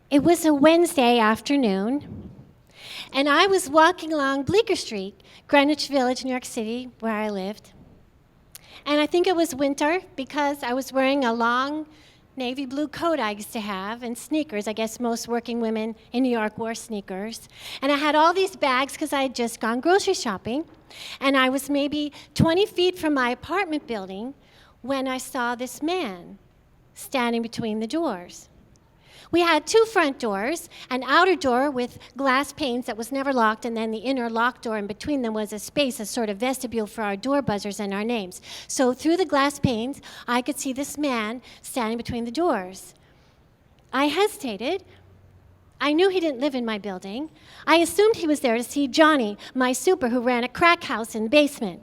It was a Wednesday afternoon, and I was walking along Bleecker Street, Greenwich Village, New York City, where I lived. And I think it was winter because I was wearing a long navy blue coat I used to have and sneakers. I guess most working women in New York wore sneakers. And I had all these bags because I had just gone grocery shopping. And I was maybe 20 feet from my apartment building when I saw this man standing between the doors. We had two front doors, an outer door with glass panes that was never locked, and then the inner locked door, and between them was a space, a sort of vestibule for our door buzzers and our names. So through the glass panes, I could see this man standing between the doors. I hesitated. I knew he didn't live in my building. I assumed he was there to see Johnny, my super who ran a crack house in the basement.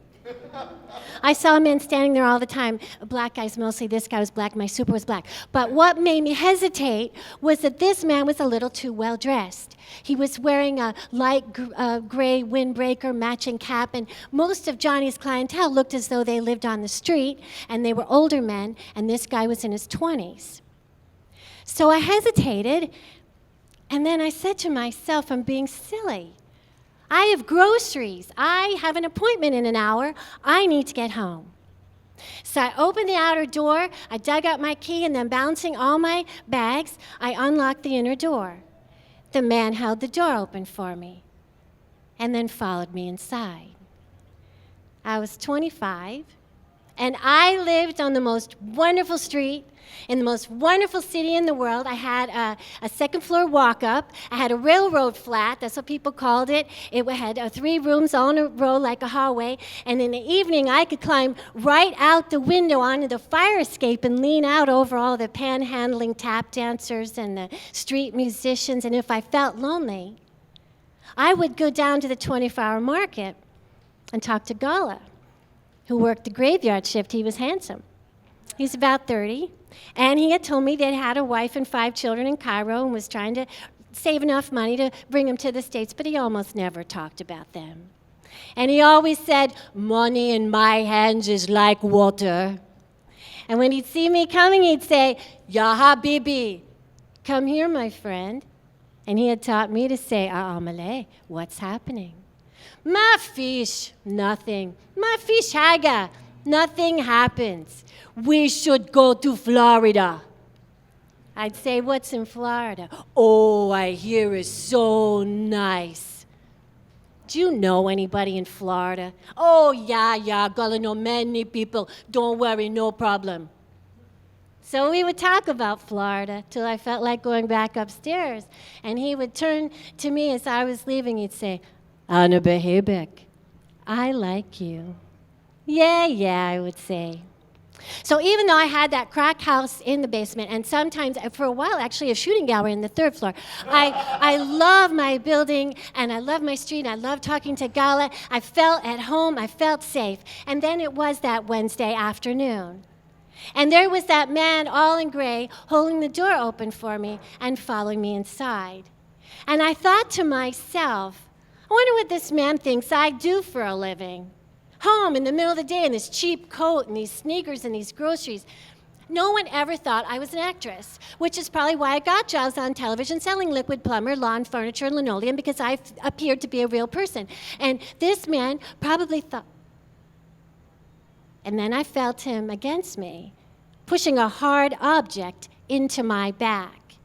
I saw men standing there all the time, black guys mostly. This guy was black, my super was black. But what made me hesitate was that this man was a little too well dressed. He was wearing a light gray windbreaker matching cap, and most of Johnny's clientele looked as though they lived on the street, and they were older men, and this guy was in his 20s. So I hesitated, and then I said to myself, I'm being silly. I have groceries. I have an appointment in an hour. I need to get home. So I opened the outer door, I dug out my key, and then balancing all my bags, I unlocked the inner door. The man held the door open for me and then followed me inside. I was 25, and I lived on the most wonderful street in the most wonderful city in the world. I had a second-floor walk-up. I had a railroad flat. That's what people called it. It had 3 rooms all in a row like a hallway. And in the evening, I could climb right out the window onto the fire escape and lean out over all the panhandling tap dancers and the street musicians. And if I felt lonely, I would go down to the 24-hour market and talk to Gala, who worked the graveyard shift. He was handsome. He's about 30. And he had told me they'd had a wife and 5 children in Cairo and was trying to save enough money to bring them to the States, but he almost never talked about them. And he always said, money in my hands is like water. And when he'd see me coming, he'd say, Ya Habibi, come here, my friend. And he had taught me to say, Malay, what's happening? Ma fish, nothing. Ma fish haga, nothing happens. We should go to Florida. I'd say, what's in Florida? Oh, I hear it's so nice. Do you know anybody in Florida? Oh, yeah, gonna know many people. Don't worry, no problem. So we would talk about Florida till I felt like going back upstairs. And he would turn to me as I was leaving. He'd say, Anna Behebek, I like you. Yeah, I would say. So even though I had that crack house in the basement, and sometimes, for a while, actually a shooting gallery on the 3rd floor, I love my building, and I love my street, and I love talking to Gala. I felt at home, I felt safe. And then it was that Wednesday afternoon. And there was that man, all in gray, holding the door open for me and following me inside. And I thought to myself, I wonder what this man thinks I do for a living. Home in the middle of the day in this cheap coat and these sneakers and these groceries. No one ever thought I was an actress, which is probably why I got jobs on television selling liquid plumber, lawn furniture, and linoleum, because I appeared to be a real person. And this man probably thought... And then I felt him against me, pushing a hard object into my back.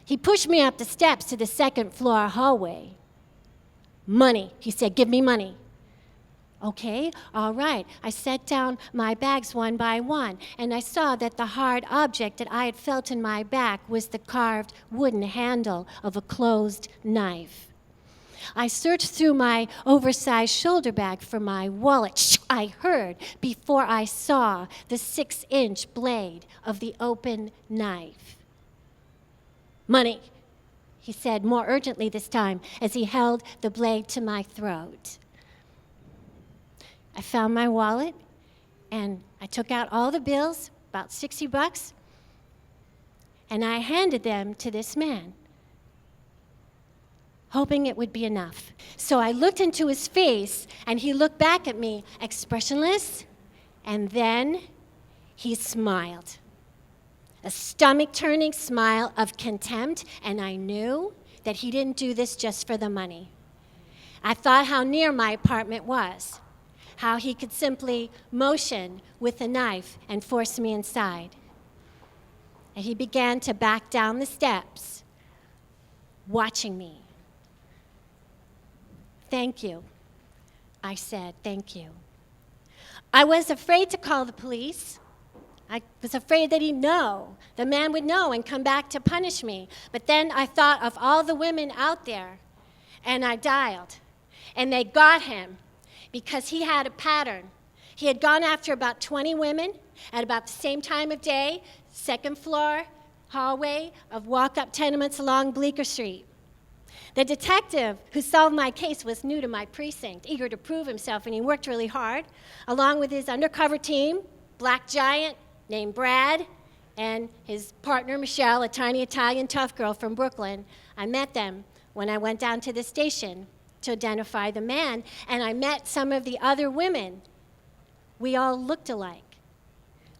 He pushed me up the steps to the 2nd floor hallway. Money, he said, give me money. Okay, all right. I set down my bags one by one, and I saw that the hard object that I had felt in my back was the carved wooden handle of a closed knife. I searched through my oversized shoulder bag for my wallet. I heard before I saw the 6-inch blade of the open knife. Money, he said more urgently this time as he held the blade to my throat. I found my wallet, and I took out all the bills, about $60, and I handed them to this man, hoping it would be enough. So I looked into his face, and he looked back at me, expressionless, and then he smiled. a stomach-turning smile of contempt, and I knew that he didn't do this just for the money. I thought how near my apartment was, how he could simply motion with a knife and force me inside. And he began to back down the steps, watching me. "Thank you," I said, "thank you." I was afraid to call the police. I was afraid that he'd know. The man would know and come back to punish me. But then I thought of all the women out there, and I dialed. And they got him because he had a pattern. He had gone after about 20 women at about the same time of day, second floor hallway of walk-up tenements along Bleecker Street. The detective who solved my case was new to my precinct, eager to prove himself, and he worked really hard, along with his undercover team, black giant named Brad, and his partner, Michelle, a tiny Italian tough girl from Brooklyn. I met them when I went down to the station to identify the man, and I met some of the other women. We all looked alike.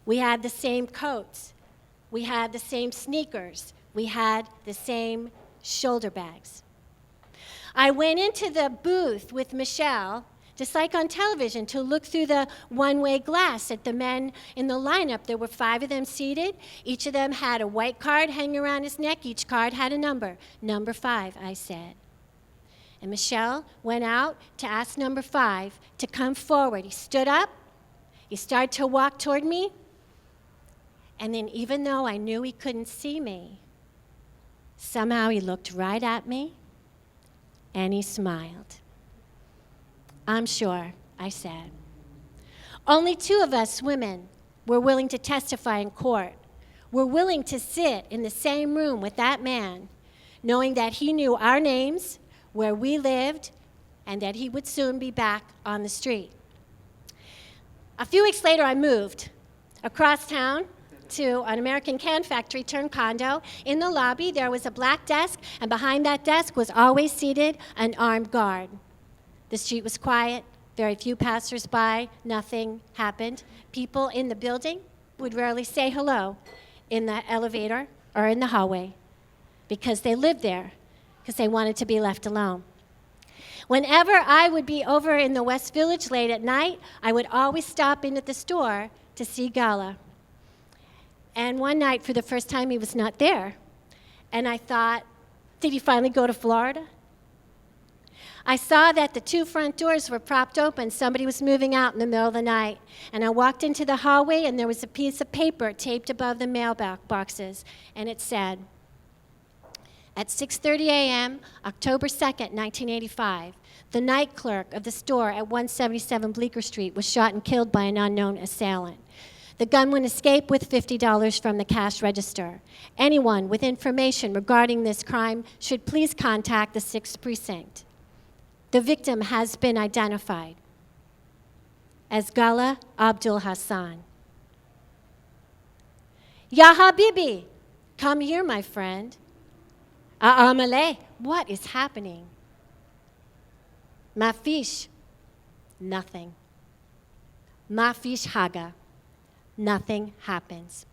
We had the same coats. We had the same sneakers. We had the same shoulder bags. I went into the booth with Michelle, just like on television, to look through the one-way glass at the men in the lineup. There were 5 of them seated. Each of them had a white card hanging around his neck. Each card had a number. "Number 5, I said. And Michelle went out to ask number 5 to come forward. He stood up. He started to walk toward me. And then even though I knew he couldn't see me, somehow he looked right at me and he smiled. "I'm sure," I said. Only 2 of us women were willing to testify in court. Were willing to sit in the same room with that man, knowing that he knew our names, where we lived, and that he would soon be back on the street. A few weeks later, I moved across town to an American Can Factory turned condo. In the lobby, there was a black desk, and behind that desk was always seated an armed guard. The street was quiet, very few passers-by, nothing happened. People in the building would rarely say hello in the elevator or in the hallway because they lived there, because they wanted to be left alone. Whenever I would be over in the West Village late at night, I would always stop in at the store to see Gala. And one night, for the first time, he was not there. And I thought, did he finally go to Florida? I saw that the 2 front doors were propped open. Somebody was moving out in the middle of the night. And I walked into the hallway, and there was a piece of paper taped above the mailboxes. And it said, at 6:30 a.m., October 2nd, 1985, the night clerk of the store at 177 Bleecker Street was shot and killed by an unknown assailant. The gunman escaped with $50 from the cash register. Anyone with information regarding this crime should please contact the 6th Precinct. The victim has been identified as Gala Abdul Hassan. Ya Habibi, come here, my friend. Malay, what is happening? Mafish, nothing. Mafish haga. Nothing happens.